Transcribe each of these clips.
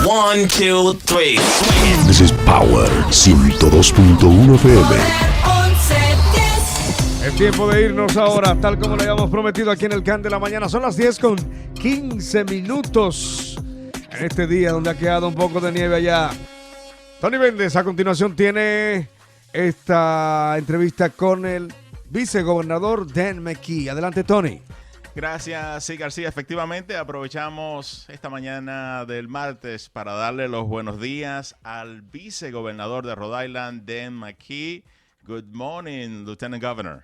1, 2, 3. This is Power 102.1 FM. Es tiempo de irnos ahora, tal como le habíamos prometido aquí en el Can de la Mañana. Son las 10:15 en este día donde ha quedado un poco de nieve allá. Tony Méndez a continuación tiene esta entrevista con el vicegobernador Dan Mckee. Adelante, Tony. Gracias, sí, García. Efectivamente, aprovechamos esta mañana del martes para darle los buenos días al vicegobernador de Rhode Island, Dan Mckee. Good morning, Lieutenant Governor.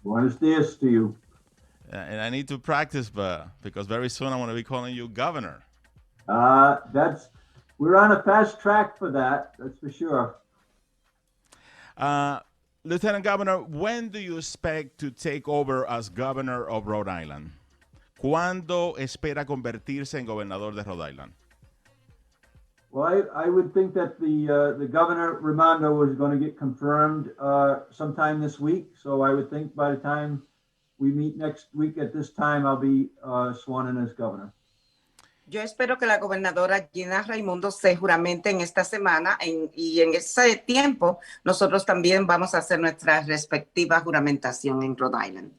Buenos días to you. And I need to practice, because very soon I'm going to be calling you Governor. We're on a fast track for that's for sure. Lieutenant Governor, when do you expect to take over as Governor of Rhode Island? ¿Cuándo espera convertirse en gobernador de Rhode Island? Well, I would think that the governor, Raimondo, was going to get confirmed sometime this week. So I would think by the time we meet next week at this time, I'll be sworn in as governor. Yo espero que la gobernadora Gina Raimundo se juramente en esta semana y en ese tiempo nosotros también vamos a hacer nuestra respectiva juramentación en Rhode Island.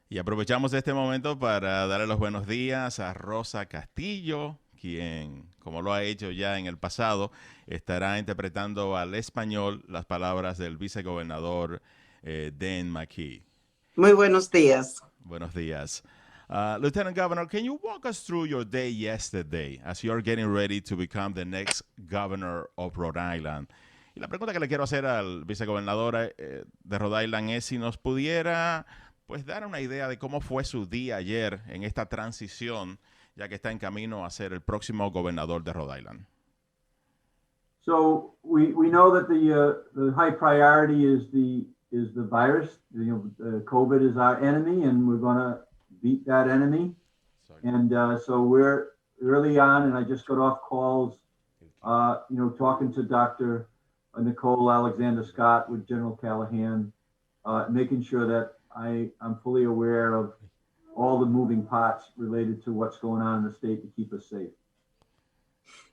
Y aprovechamos este momento para darle los buenos días a Rosa Castillo, quien, como lo ha hecho ya en el pasado, estará interpretando al español las palabras del vicegobernador Dan Mckee. Muy buenos días. Buenos días. Lieutenant Governor, can you walk us through your day yesterday as you're getting ready to become the next governor of Rhode Island? Y la pregunta que le quiero hacer al vicegobernador de Rhode Island es si nos pudiera pues dar una idea de cómo fue su día ayer en esta transición, ya que está en camino a ser el próximo gobernador de Rhode Island. So we know that the high priority is the virus. COVID is our enemy, and we're going to beat that enemy. And so we're early on, and I just got off calls, talking to Dr. Nicole Alexander Scott with General Callahan, making sure that I'm fully aware of all the moving parts related to what's going on in the state to keep us safe.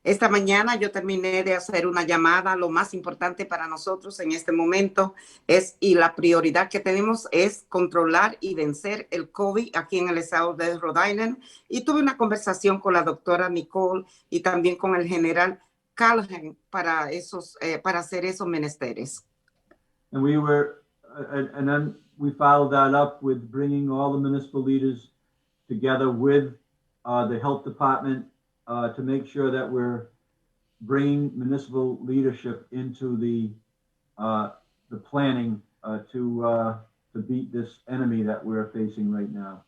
Esta mañana yo terminé de hacer una llamada. Lo más importante para nosotros en este momento y la prioridad que tenemos es controlar y vencer el COVID aquí en el estado de Rhode Island. Y tuve una conversación con la doctora Nicole y también con el general Callahan para hacer esos menesteres. And then we followed that up with bringing all the municipal leaders together with the health department to make sure that we're bringing municipal leadership into the planning to beat this enemy that we're facing right now.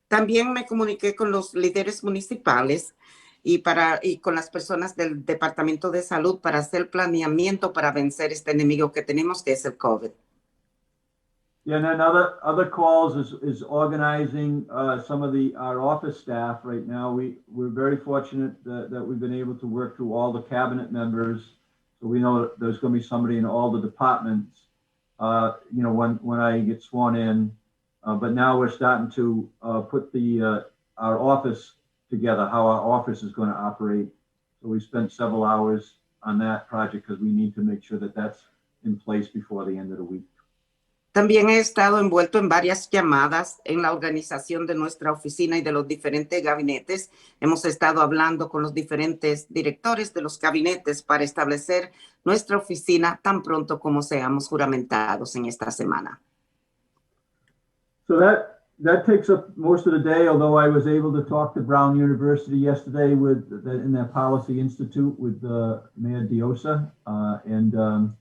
También me comuniqué con los líderes municipales y con las personas del Departamento de Salud para hacer planeamiento para vencer este enemigo que tenemos, que es el COVID. Yeah, and then other calls is organizing some of our office staff right now. We're very fortunate that we've been able to work through all the cabinet members. So we know that there's going to be somebody in all the departments, when I get sworn in. But now we're starting to put our office together, how our office is going to operate. So we spent several hours on that project because we need to make sure that that's in place before the end of the week. También he estado envuelto en varias llamadas en la organización de nuestra oficina y de los diferentes gabinetes. Hemos estado hablando con los diferentes directores de los gabinetes para establecer nuestra oficina tan pronto como seamos juramentados en esta semana. So that takes up most of the day, although I was able to talk to Brown University yesterday in their Policy Institute with Mayor Diosa. And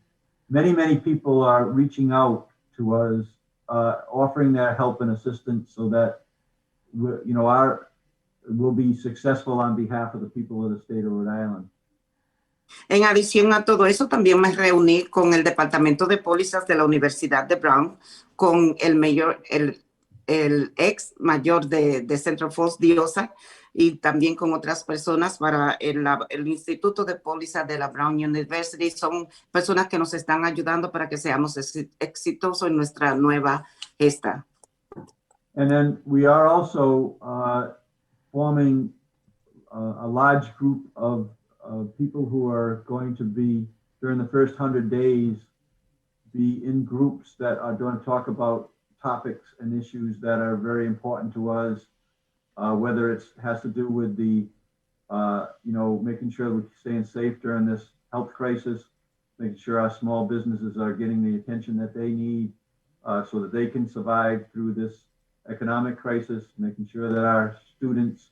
many people are reaching out to us, offering their help and assistance so that we'll be successful on behalf of the people of the state of Rhode Island. En adición a todo eso, también me reuní con el Departamento de Pólizas de la Universidad de Brown, con el ex mayor de Central Falls, Diosa, y también con otras personas para el Instituto de Pólizas de la Brown University. Son personas que nos están ayudando para que seamos exitosos en nuestra nueva gesta. And then we are also forming a large group of people who are going to be, during the first 100 days, be in groups that are going to talk about topics and issues that are very important to us, whether it has to do with the, making sure we're staying safe during this health crisis, making sure our small businesses are getting the attention that they need so that they can survive through this economic crisis, making sure that our students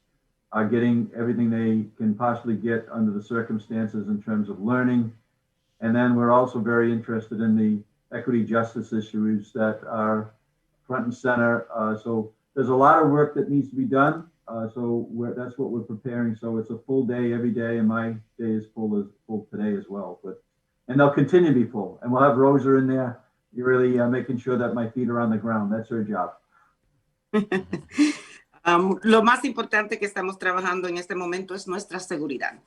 are getting everything they can possibly get under the circumstances in terms of learning. And then we're also very interested in the equity justice issues that are front and center. So there's a lot of work that needs to be done. That's what we're preparing. So it's a full day every day, and my day is full today as well. And they'll continue to be full. And we'll have Rosa in there, really making sure that my feet are on the ground. That's her job. Lo más importante que estamos trabajando en este momento es nuestra seguridad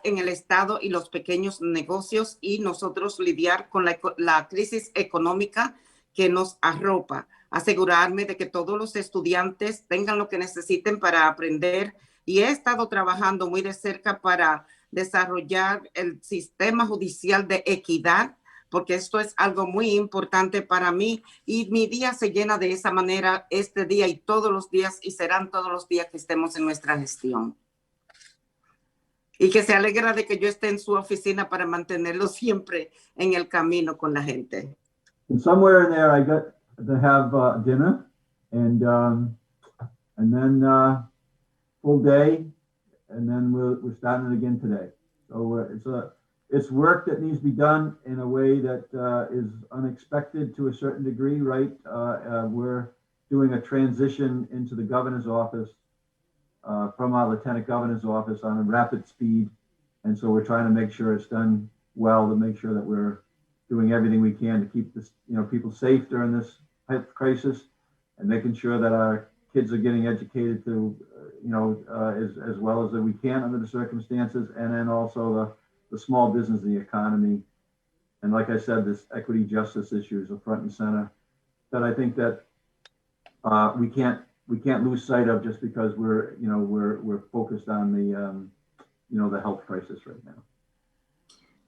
en el Estado y los pequeños negocios, y nosotros lidiar con la crisis económica que nos arropa, asegurarme de que todos los estudiantes tengan lo que necesiten para aprender, y he estado trabajando muy de cerca para desarrollar el sistema judicial de equidad, porque esto es algo muy importante para mí, y mi día se llena de esa manera este día y todos los días, y serán todos los días que estemos en nuestra gestión. Y que se alegra de que yo esté en su oficina para mantenerlo siempre en el camino con la gente. And somewhere in there I got to have dinner and then full day, and then we're starting it again today. So it's work that needs to be done in a way that is unexpected to a certain degree, right? We're doing a transition into the governor's office from our lieutenant governor's office on a rapid speed. And so we're trying to make sure it's done well, to make sure that we're doing everything we can to keep this, people safe during this health crisis, and making sure that our kids are getting educated to, as well as we can under the circumstances, and then also the small business, the economy. And like I said, this equity justice issues are front and center that I think that we can't lose sight of just because we're focused on the health crisis right now.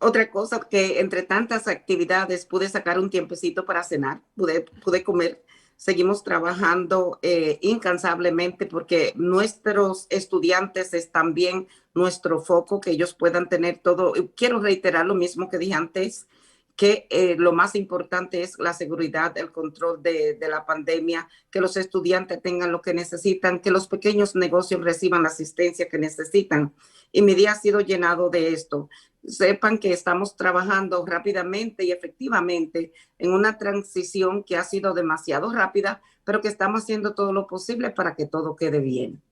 Otra cosa que entre tantas actividades pude sacar un tiempecito para cenar, pude comer. Seguimos trabajando incansablemente porque nuestros estudiantes es también nuestro foco, que ellos puedan tener todo. Quiero reiterar lo mismo que dije antes, que lo más importante es la seguridad, el control de la pandemia, que los estudiantes tengan lo que necesitan, que los pequeños negocios reciban la asistencia que necesitan. Y mi día ha sido llenado de esto. Sepan que estamos trabajando rápidamente y efectivamente en una transición que ha sido demasiado rápida, pero que estamos haciendo todo lo posible para que todo quede bien.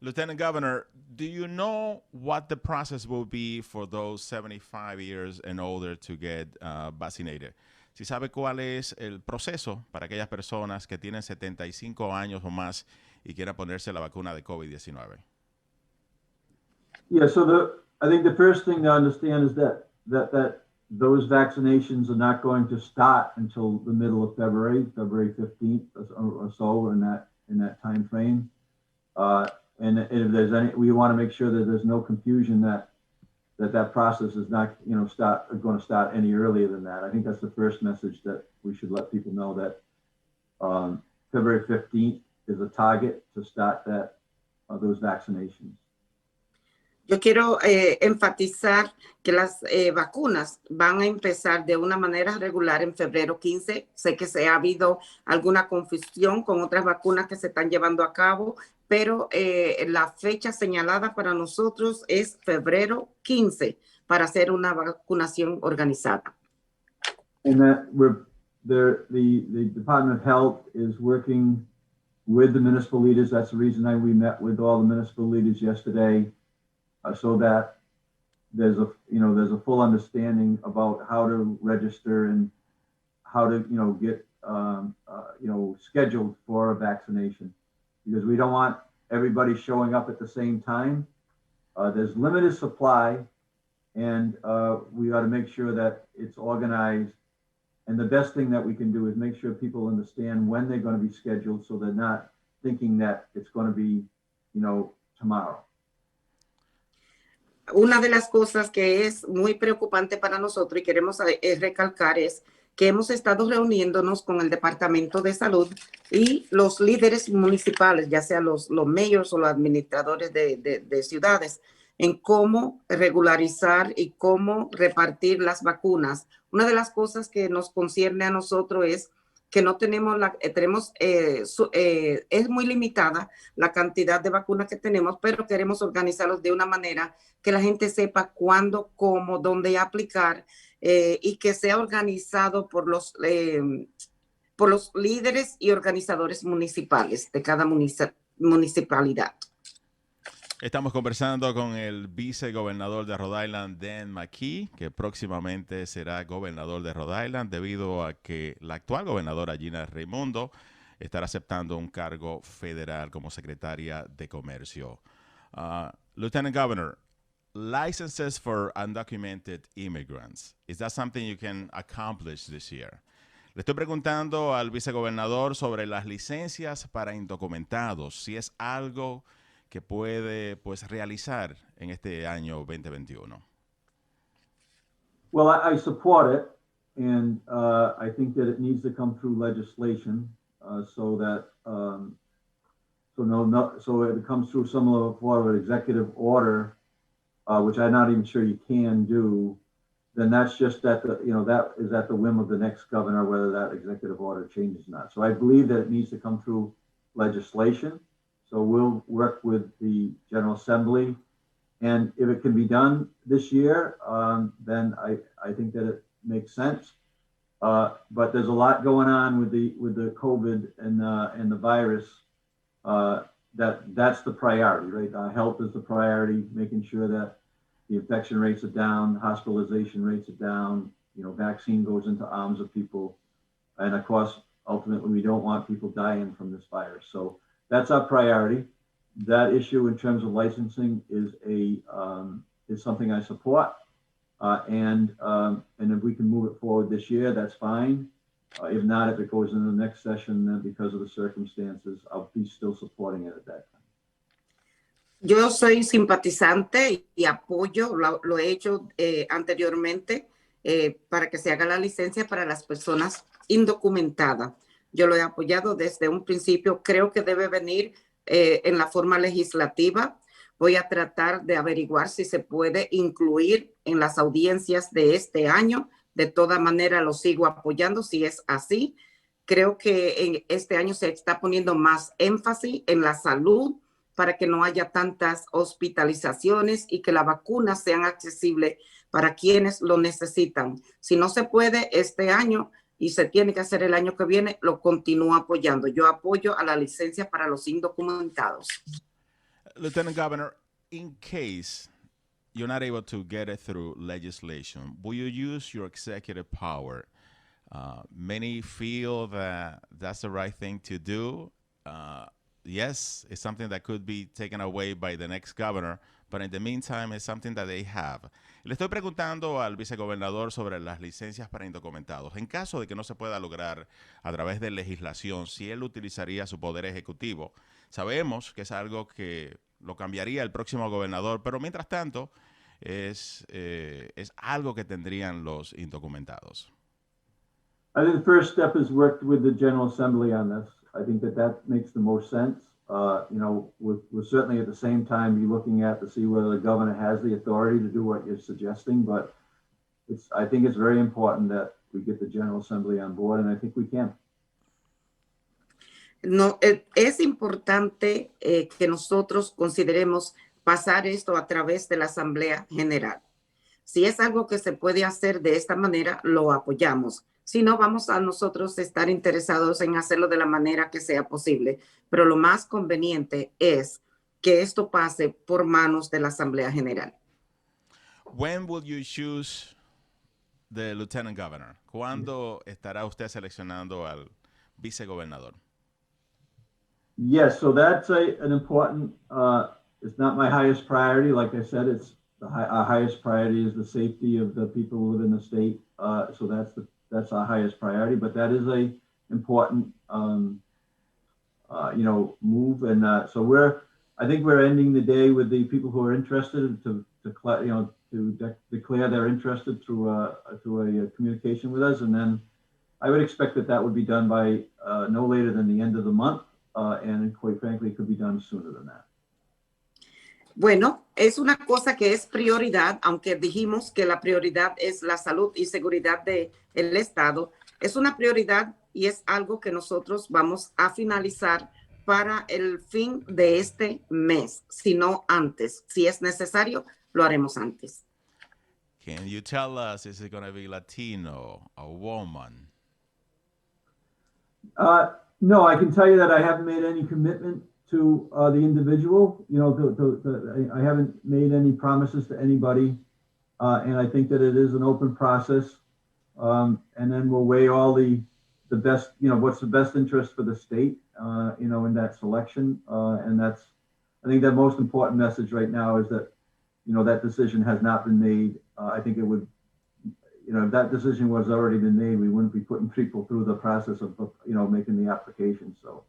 Lieutenant Governor, do you know what the process will be for those 75 years and older to get vaccinated? Si sabe cuál es el proceso para aquellas personas que tienen 75 años o más y quieran ponerse la vacuna de COVID-19. Yeah, so I think the first thing to understand is that those vaccinations are not going to start until the middle of February 15th or so, in that time frame. And if there's we want to make sure that there's no confusion that process is not, going to start any earlier than that. I think that's the first message that we should let people know, that February 15th is a target to start those vaccinations. Yo quiero enfatizar que las vacunas van a empezar de una manera regular en febrero 15. Sé que ha habido alguna confusión con otras vacunas que se están llevando a cabo, pero la fecha señalada para nosotros es febrero 15 para hacer una vacunación organizada. And that the Department of Health is working with the municipal leaders. That's the reason we met with all the municipal leaders yesterday. So that there's a full understanding about how to register and how to get scheduled for a vaccination, because we don't want everybody showing up at the same time. There's limited supply, and we ought to make sure that it's organized. And the best thing that we can do is make sure people understand when they're going to be scheduled, so they're not thinking that it's going to be tomorrow. una de las cosas que es muy preocupante para nosotros y queremos recalcar es que hemos estado reuniéndonos con el Departamento de Salud y los líderes municipales, ya sea los mayors o los administradores de ciudades, en cómo regularizar y cómo repartir las vacunas. Una de las cosas que nos concierne a nosotros es que no tenemos, es muy limitada la cantidad de vacunas que tenemos, pero queremos organizarlos de una manera que la gente sepa cuándo, cómo, dónde aplicar, y que sea organizado por los líderes y organizadores municipales de cada municipalidad. Estamos conversando con el vicegobernador de Rhode Island, Dan Mckee, que próximamente será gobernador de Rhode Island debido a que la actual gobernadora Gina Raimondo estará aceptando un cargo federal como secretaria de Comercio. Lieutenant Governor, licenses for undocumented immigrants, is that something you can accomplish this year? Le estoy preguntando al vicegobernador sobre las licencias para indocumentados, si es algo que puede realizar en este año 2021. Well, I support it, and I think that it needs to come through legislation so that so it comes through some form of an executive order, which I'm not even sure you can do. Then that's just that that is at the whim of the next governor whether that executive order changes or not. So I believe that it needs to come through legislation. So we'll work with the General Assembly, and if it can be done this year, then I think that it makes sense. But there's a lot going on with the COVID and the virus. That's the priority, right? Health is the priority, making sure that the infection rates are down, hospitalization rates are down. Vaccine goes into arms of people, and of course, ultimately, we don't want people dying from this virus. So that's our priority. That issue in terms of licensing is something I support, and if we can move it forward this year, that's fine. If not, if it goes into the next session, then because of the circumstances, I'll be still supporting it at that time. Yo soy simpatizante y apoyo, lo he hecho anteriormente para que se haga la licencia para las personas indocumentadas. Yo lo he apoyado desde un principio. Creo que debe venir en la forma legislativa. Voy a tratar de averiguar si se puede incluir en las audiencias de este año. De toda manera, lo sigo apoyando si es así. Creo que en este año se está poniendo más énfasis en la salud para que no haya tantas hospitalizaciones y que las vacunas sean accesibles para quienes lo necesitan. Si no se puede este año, y se tiene que hacer el año que viene, lo continúo apoyando. Yo apoyo a la licencia para los indocumentados. Lieutenant Governor, in case you're not able to get it through legislation, will you use your executive power? Many feel that that's the right thing to do. Yes, it's something that could be taken away by the next governor, but in the meantime, it's something that they have. Le estoy preguntando al vicegobernador sobre las licencias para indocumentados. En caso de que no se pueda lograr a través de legislación, si él utilizaría su poder ejecutivo. Sabemos que es algo que lo cambiaría el próximo gobernador, pero mientras tanto es algo que tendrían los indocumentados. I think the first step is work with the General Assembly on this. I think that makes the most sense. We'll certainly at the same time be looking at to see whether the governor has the authority to do what you're suggesting, but I think it's very important that we get the General Assembly on board, and I think we can. No, es importante que nosotros consideremos pasar esto a través de la Asamblea General. Si es algo que se puede hacer de esta manera, lo apoyamos. Si no, vamos a nosotros estar interesados en hacerlo de la manera que sea posible. Pero lo más conveniente es que esto pase por manos de la Asamblea General. When will you choose the Lieutenant Governor? ¿Cuándo estará usted seleccionando al vicegobernador? Yes, so that's an important, it's not my highest priority. Like I said, our highest priority is the safety of the people who live in the state. So that's our highest priority, but that is a important, move. And so I think we're ending the day with the people who are interested to declare they're interested through a communication with us, and then I would expect that would be done by no later than the end of the month, and quite frankly, it could be done sooner than that. Bueno, es una cosa que es prioridad, aunque dijimos que la prioridad es la salud y seguridad del Estado. Es una prioridad y es algo que nosotros vamos a finalizar para el fin de este mes, si no antes. Si es necesario, lo haremos antes. Can you tell us, is it going to be Latino, a woman? No, I can tell you that I haven't made any commitment to the individual. I haven't made any promises to anybody, and I think that it is an open process. And then we'll weigh all the best, what's the best interest for the state, in that selection. And I think the most important message right now is that, that decision has not been made. I think it would, if that decision was already been made, we wouldn't be putting people through the process of, making the application. So.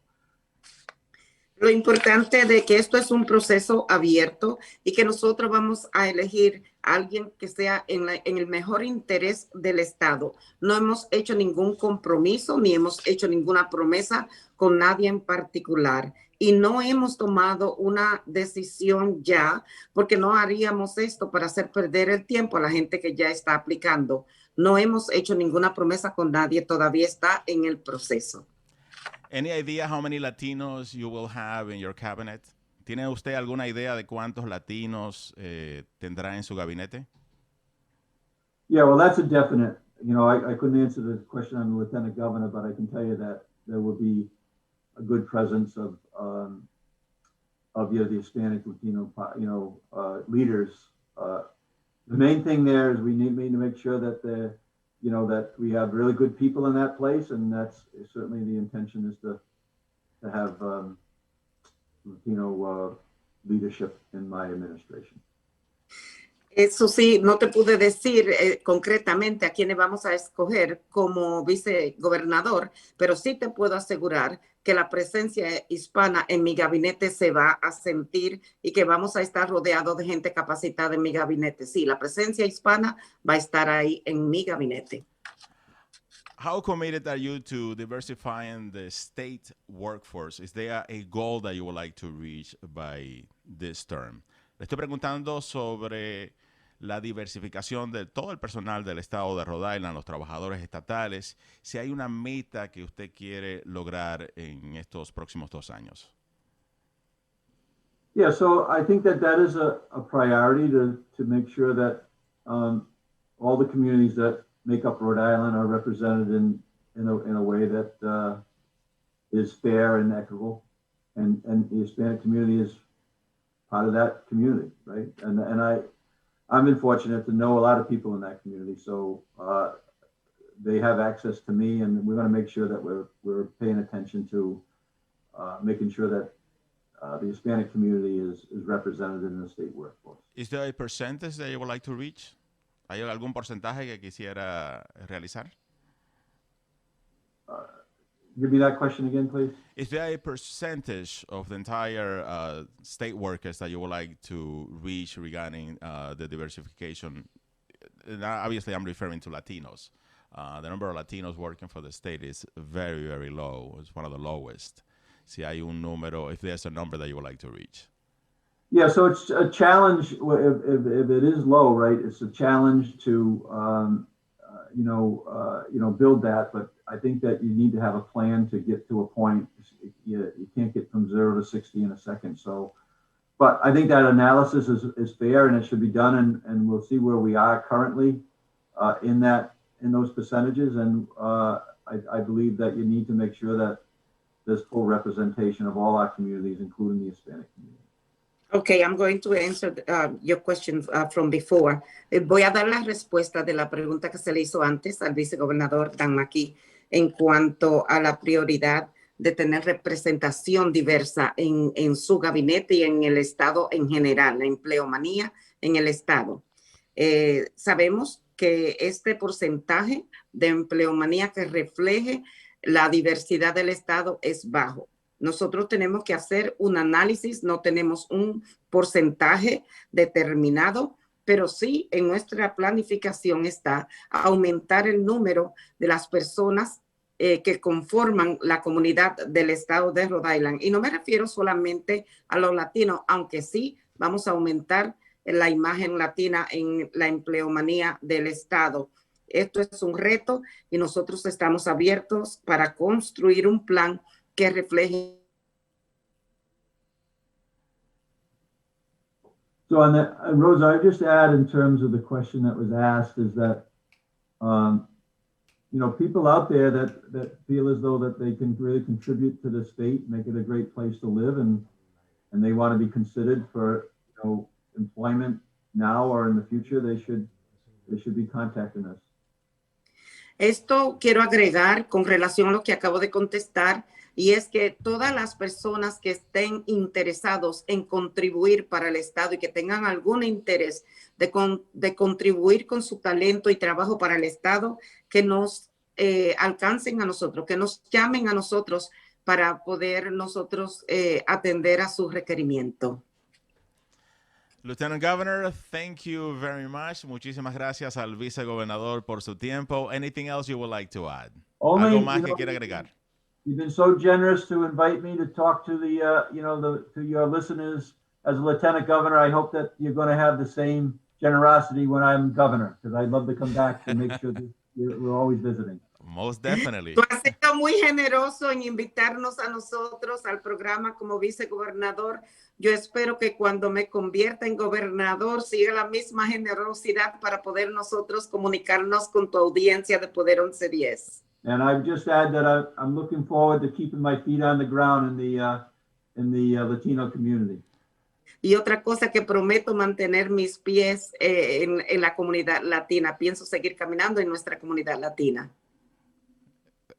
Lo importante de que esto es un proceso abierto y que nosotros vamos a elegir a alguien que sea en el mejor interés del Estado. No hemos hecho ningún compromiso ni hemos hecho ninguna promesa con nadie en particular. Y no hemos tomado una decisión ya, porque no haríamos esto para hacer perder el tiempo a la gente que ya está aplicando. No hemos hecho ninguna promesa con nadie, todavía está en el proceso. Any idea how many Latinos you will have in your cabinet? ¿Tiene usted alguna idea de cuántos latinos tendrá en su gabinete? Yeah, well, that's a definite. I couldn't answer the question on the lieutenant governor, but I can tell you that there will be a good presence of the Hispanic Latino, leaders. The main thing there is we need to make sure that that we have really good people in that place, and that's certainly the intention is to have Latino leadership in my administration. Eso sí, no te pude decir concretamente a quiénes vamos a escoger como vicegobernador, pero sí te puedo asegurar que la presencia hispana en mi gabinete se va a sentir y que vamos a estar rodeados de gente capacitada en mi gabinete. Sí, la presencia hispana va a estar ahí en mi gabinete. How committed are you to diversifying the state workforce? Is there a goal that you would like to reach by this term? Le estoy preguntando sobre la diversificación de todo el personal del estado de Rhode Island, los trabajadores estatales, si hay una meta que usted quiere lograr en estos próximos 2 años. Yeah, so I think that is a priority to make sure that all the communities that make up Rhode Island are represented in a way that is fair and equitable, and the Hispanic community is part of that community, right? And I'm been fortunate to know a lot of people in that community, so they have access to me, and we're going to make sure that we're paying attention to making sure that the Hispanic community is represented in the state workforce. Is there a percentage that you would like to reach? ¿Hay algún porcentaje que quisiera realizar? Give me that question again, please. Is there a percentage of the entire state workers that you would like to reach regarding the diversification? Obviously, I'm referring to Latinos. The number of Latinos working for the state is very, very low. It's one of the lowest. Si hay un número, if there's a number that you would like to reach. Yeah, so it's a challenge. If it is low, right? It's a challenge to build that. But I think that you need to have a plan to get to a point. You can't get from 0 to 60 in a second. So, but I think that analysis is fair and it should be done, and we'll see where we are currently in those percentages. And I believe that you need to make sure that there's full representation of all our communities, including the Hispanic community. Okay, I'm going to answer your question from before. Voy a dar la respuesta de la pregunta que se le hizo antes al vicegobernador Dan Mckee en cuanto a la prioridad de tener representación diversa en su gabinete y en el Estado en general, la empleomanía en el Estado. Sabemos que este porcentaje de empleomanía que refleje la diversidad del Estado es bajo. Nosotros tenemos que hacer un análisis, no tenemos un porcentaje determinado, pero sí en nuestra planificación está aumentar el número de las personas que conforman la comunidad del estado de Rhode Island. Y no me refiero solamente a los latinos, aunque sí vamos a aumentar la imagen latina en la empleomanía del estado. Esto es un reto y nosotros estamos abiertos para construir un plan que refleje. So on that, Rosa, I just add in terms of the question that was asked is that, you know, people out there that feel as though that they can really contribute to the state, make it a great place to live, and they want to be considered for, you know, employment now or in the future, they should be contacting us. Esto quiero agregar con relación a lo que acabo de contestar, y es que todas las personas que estén interesados en contribuir para el Estado y que tengan algún interés de contribuir con su talento y trabajo para el Estado, que nos alcancen a nosotros, que nos llamen a nosotros para poder nosotros atender a su requerimiento. Lieutenant Governor, thank you very much. Muchísimas gracias al vicegobernador por su tiempo. Anything else you would like to add? Only, ¿Algo más que quiera agregar? You've been so generous to invite me to talk to the, to your listeners as a lieutenant governor. I hope that you're going to have the same generosity when I'm governor, because I'd love to come back and make sure that we're always visiting. Most definitely. Tú has sido muy generoso en invitarnos a nosotros al programa como vicegobernador. Yo espero que cuando me convierta en gobernador siga la misma generosidad para poder nosotros comunicarnos con tu audiencia de Poder 1110. And I would just add that I'm looking forward to keeping my feet on the ground in the Latino community. Y otra cosa que prometo mantener mis pies en la comunidad latina. Pienso seguir caminando en nuestra comunidad latina.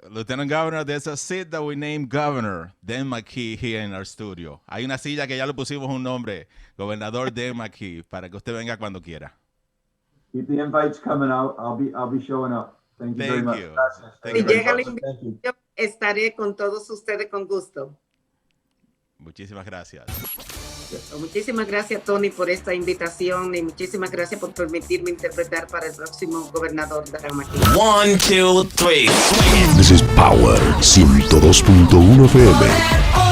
Lieutenant Governor, there's a seat that we named Governor Dan Mckee here in our studio. Hay una silla que ya le pusimos un nombre, Gobernador Dan Mckee, para que usted venga cuando quiera. Keep the invites coming out. I'll be showing up. Thank you very much. Gracias. Si llega la invitación, estaré con todos ustedes con gusto. Muchísimas gracias. Muchísimas gracias, Tony, por esta invitación y muchísimas gracias por permitirme interpretar para el próximo gobernador de Mckee. 1, 2, 3. This is Power 102.1 FM.